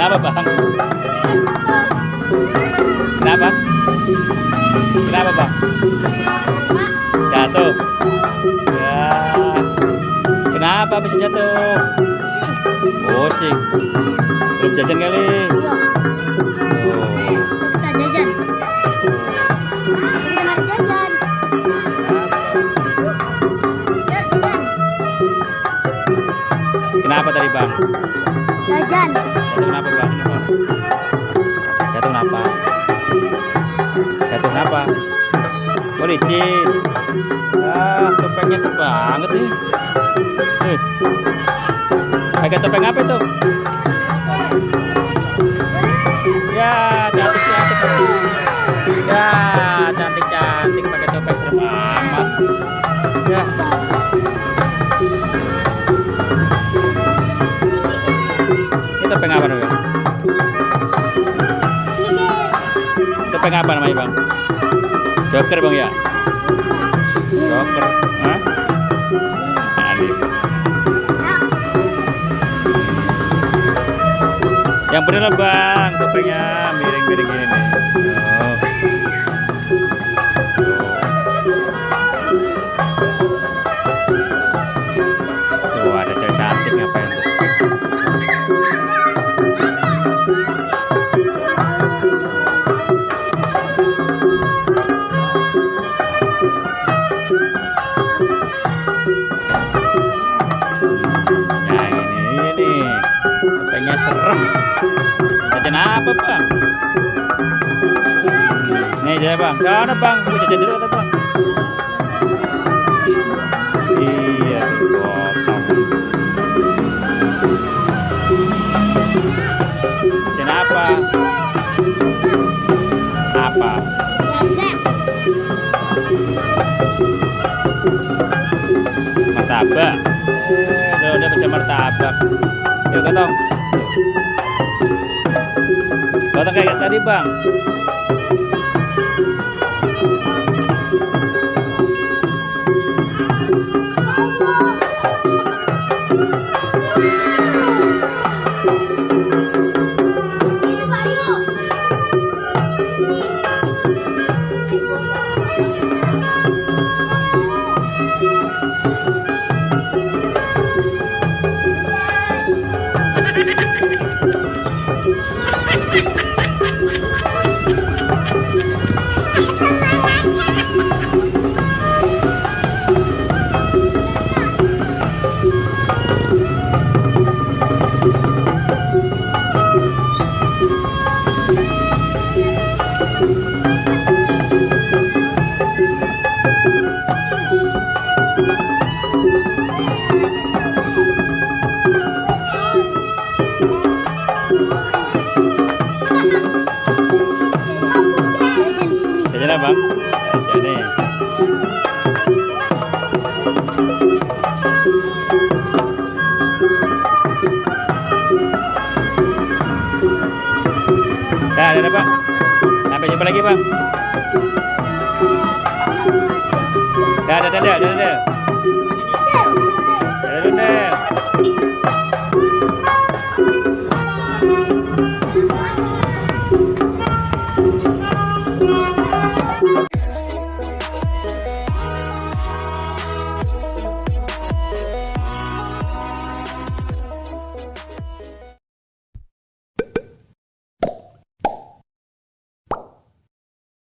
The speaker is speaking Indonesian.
Kenapa bang? Kenapa? Kenapa bang? Jatuh. Ya. Kenapa bisa jatuh? Pusing. Belum jajan kali. Oh. Kita jajan. Kita mari jajan. Kenapa tadi bang? Jajan. Jatuh kenapa bang? Ini bang. Jatuh kenapa? Jatuh kenapa? Oh licin. Ah, topengnya seru banget nih. Pakai topeng apa itu? Ya, cantik-cantik. Ya, cantik-cantik pakai topeng serem amat. Ya. Ini topeng apa namanya? Topeng apa namanya bang? Joker bang ya? Joker. Hah? Aneh. Yang bener lah bang, topengnya miring-miring gini nih. Tuh ada cewek cantik ngapain tuh? Ya ini topengnya serem. Jajan apa bang? Nih jajan bang. Mana bang? Mau jajan dulu atau bang? Iya potong. Jajan apa? Apa? Martabak. Udah baca martabak. Yuk gotong. Gotong kayak tadi bang. Jajan apa bang? Jajan nih. Nah, ada bang. Sampai jumpa lagi bang. Dadah.